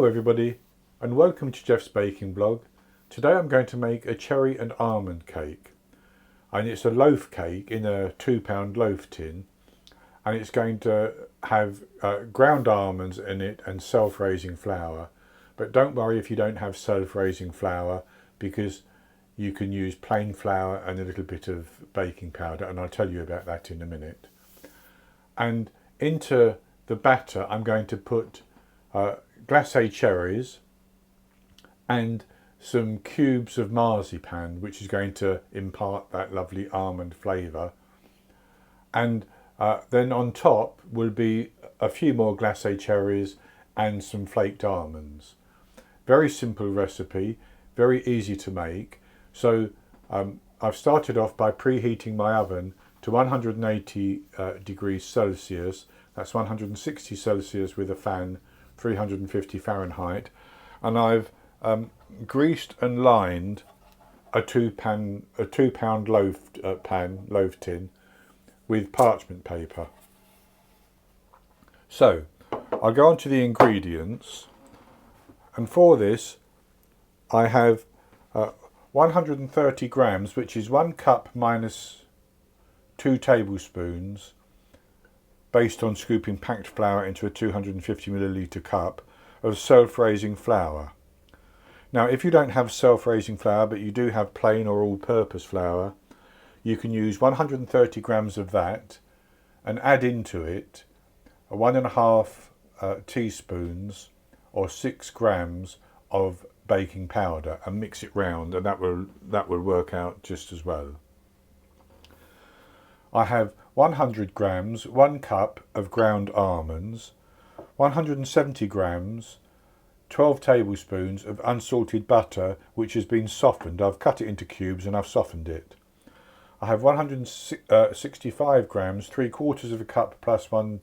Hello everybody and welcome to Jeff's Baking Blog. Today I'm going to make a cherry and almond cake, and it's a loaf cake in a £2 loaf tin, and it's going to have ground almonds in it and self-raising flour. But don't worry if you don't have self-raising flour, because you can use plain flour and a little bit of baking powder, and I'll tell you about that in a minute. And into the batter I'm going to put glace cherries and some cubes of marzipan, which is going to impart that lovely almond flavour. And then on top will be a few more glace cherries and some flaked almonds. Very simple recipe, very easy to make. So I've started off by preheating my oven to 180 degrees Celsius. That's 160 Celsius with a fan, 350 Fahrenheit. And I've greased and lined a £2 loaf tin with parchment paper. So I'll go on to the ingredients, and for this I have 130 grams, which is 1 cup minus 2 tablespoons, based on scooping packed flour into a 250 milliliter cup of self-raising flour. Now, if you don't have self-raising flour but you do have plain or all-purpose flour, you can use 130 grams of that and add into it 1.5 teaspoons or 6 grams of baking powder and mix it round, and that will work out just as well. I have 100 grams, 1 cup of ground almonds, 170 grams, 12 tablespoons of unsalted butter which has been softened. I've cut it into cubes and I've softened it. I have 165 grams, 3/4 of a cup plus 1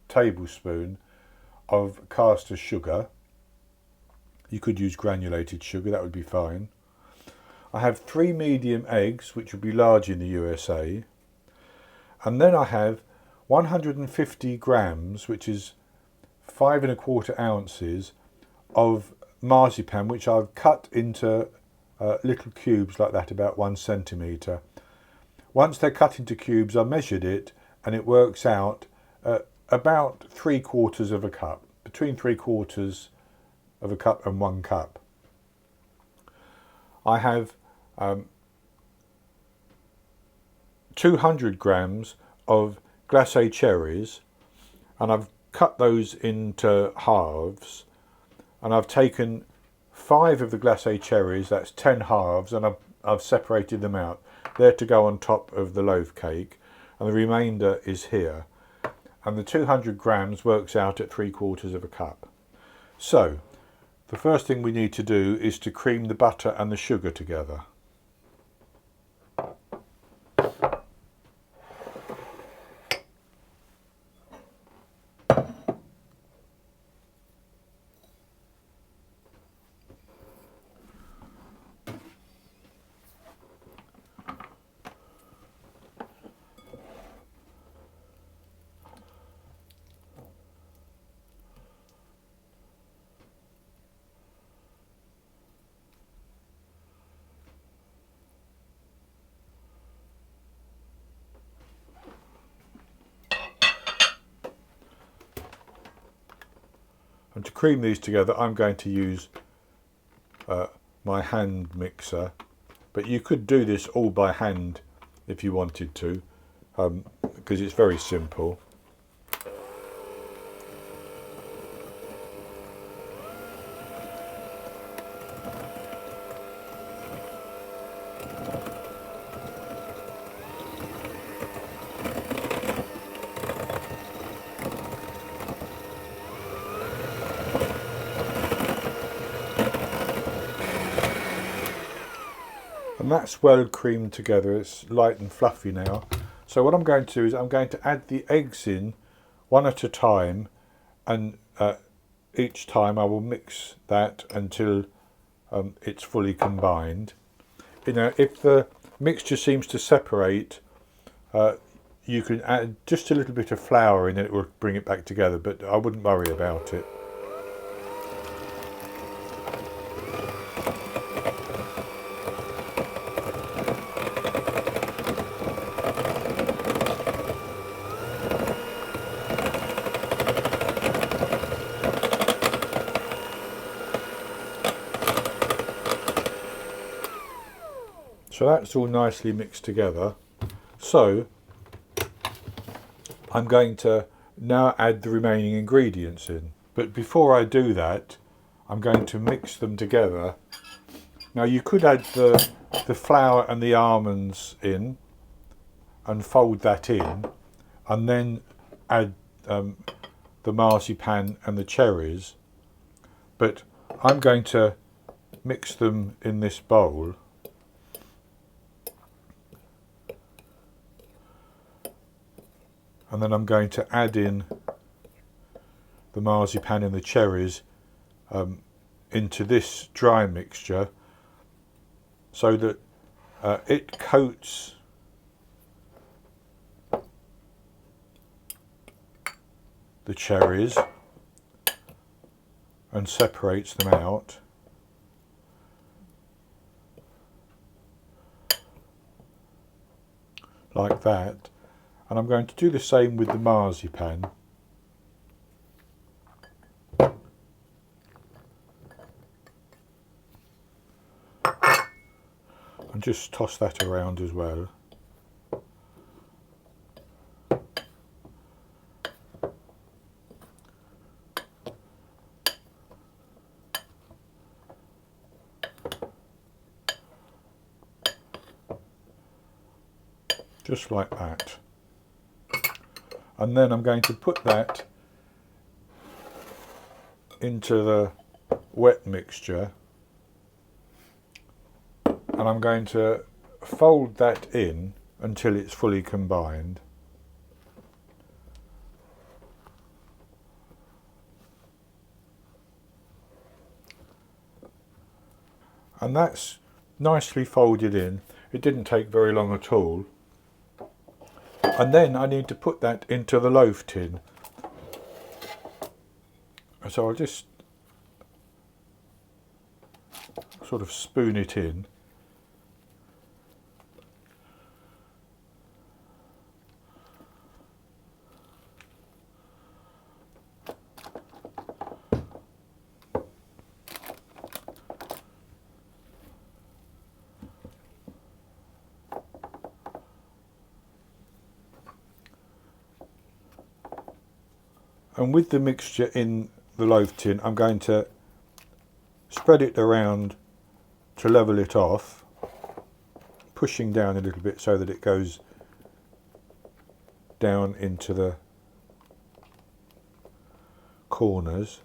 tablespoon of caster sugar. You could use granulated sugar, that would be fine. I have 3 medium eggs, which would be large in the USA. And then I have 150 grams, which is 5¼ ounces of marzipan, which I've cut into little cubes like that, about 1 centimetre. Once they're cut into cubes, I measured it and it works out about 3/4 of a cup, between 3/4 of a cup and 1 cup. I have 200 grams of glace cherries, and I've cut those into halves, and I've taken 5 of the glace cherries, that's 10 halves, and I've separated them out. They're to go on top of the loaf cake, and the remainder is here. And the 200 grams works out at 3/4 of a cup. So the first thing we need to do is to cream the butter and the sugar together. And to cream these together, I'm going to use my hand mixer, but you could do this all by hand if you wanted to, because it's very simple. And that's well creamed together, it's light and fluffy now. So what I'm going to do is I'm going to add the eggs in one at a time, and each time I will mix that until it's fully combined. You know, if the mixture seems to separate, you can add just a little bit of flour in and it will bring it back together, but I wouldn't worry about it. So that's all nicely mixed together. So I'm going to now add the remaining ingredients in. But before I do that, I'm going to mix them together. Now you could add the flour and the almonds in and fold that in, and then add the marzipan and the cherries. But I'm going to mix them in this bowl. And then I'm going to add in the marzipan and the cherries into this dry mixture, so that it coats the cherries and separates them out. Like that. And I'm going to do the same with the marzipan. And just toss that around as well. Just like that. And then I'm going to put that into the wet mixture, and I'm going to fold that in until it's fully combined. And that's nicely folded in. It didn't take very long at all. And then I need to put that into the loaf tin. So I'll just sort of spoon it in. And with the mixture in the loaf tin, I'm going to spread it around to level it off, pushing down a little bit so that it goes down into the corners.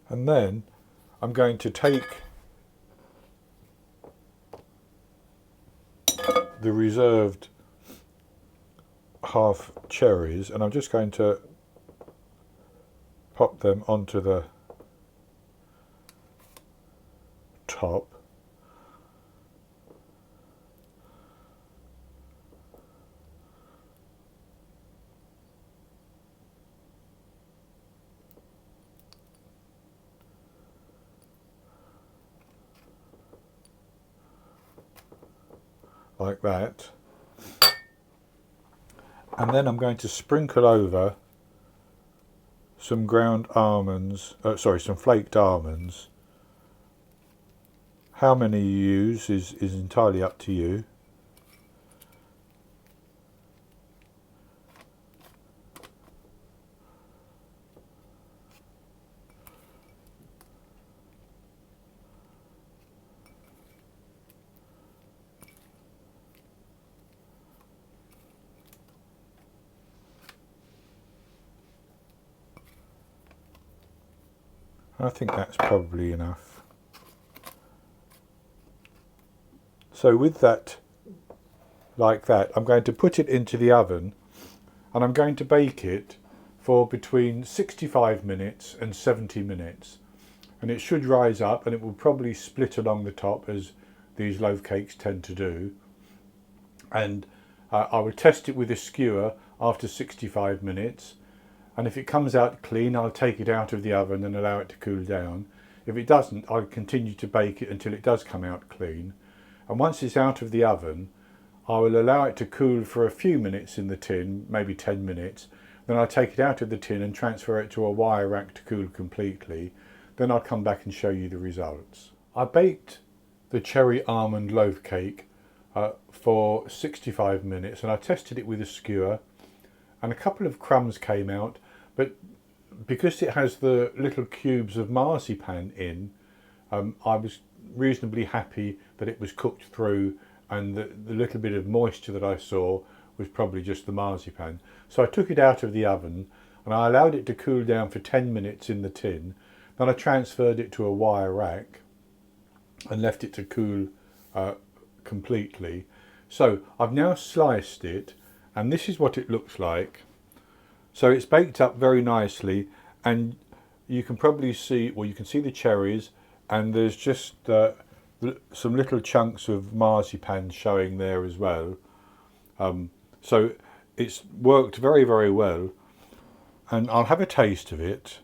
And then I'm going to take the reserved half cherries, and I'm just going to pop them onto the top. Like that. And then I'm going to sprinkle over some ground almonds, some flaked almonds. How many you use is entirely up to you. I think that's probably enough. So with that, like that, I'm going to put it into the oven, and I'm going to bake it for between 65 minutes and 70 minutes. And it should rise up, and it will probably split along the top as these loaf cakes tend to do. And I will test it with a skewer after 65 minutes. And if it comes out clean, I'll take it out of the oven and allow it to cool down. If it doesn't, I'll continue to bake it until it does come out clean. And once it's out of the oven, I will allow it to cool for a few minutes in the tin, maybe 10 minutes. Then I'll take it out of the tin and transfer it to a wire rack to cool completely. Then I'll come back and show you the results. I baked the cherry almond loaf cake for 65 minutes, and I tested it with a skewer, and a couple of crumbs came out, but because it has the little cubes of marzipan in, I was reasonably happy that it was cooked through, and the little bit of moisture that I saw was probably just the marzipan. So I took it out of the oven and I allowed it to cool down for 10 minutes in the tin. Then I transferred it to a wire rack and left it to cool completely. So I've now sliced it, and this is what it looks like. So it's baked up very nicely, and you can probably see, well, you can see the cherries, and there's just some little chunks of marzipan showing there as well. So it's worked very, very well, and I'll have a taste of it.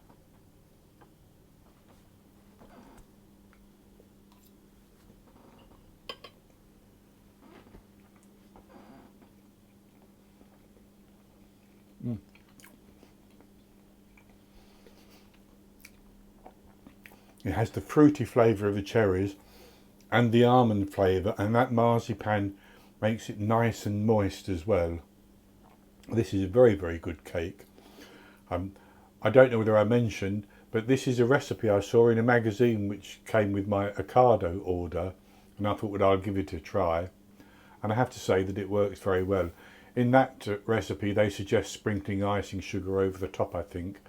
It has the fruity flavour of the cherries and the almond flavour, and that marzipan makes it nice and moist as well. This is a very, very good cake. I don't know whether I mentioned, but this is a recipe I saw in a magazine which came with my Ocado order, and I thought, well, I'll give it a try. And I have to say that it works very well. In that recipe they suggest sprinkling icing sugar over the top, I think,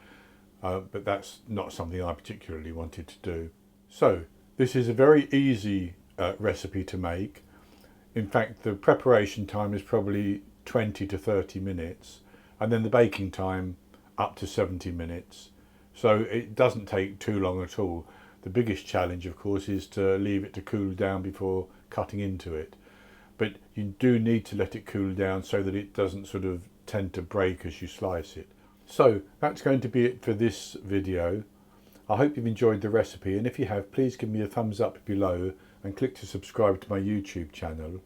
but that's not something I particularly wanted to do. So this is a very easy recipe to make. In fact, the preparation time is probably 20 to 30 minutes, and then the baking time up to 70 minutes. So it doesn't take too long at all. The biggest challenge, of course, is to leave it to cool down before cutting into it. But you do need to let it cool down so that it doesn't sort of tend to break as you slice it. So that's going to be it for this video. I hope you've enjoyed the recipe, and if you have, please give me a thumbs up below and click to subscribe to my YouTube channel.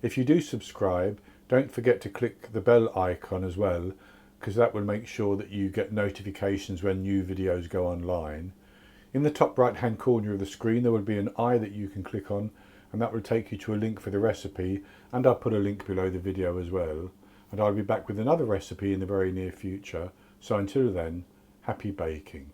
If you do subscribe, don't forget to click the bell icon as well, because that will make sure that you get notifications when new videos go online. In the top right hand corner of the screen there will be an eye that you can click on, and that will take you to a link for the recipe, and I'll put a link below the video as well. And I'll be back with another recipe in the very near future. So until then, happy baking.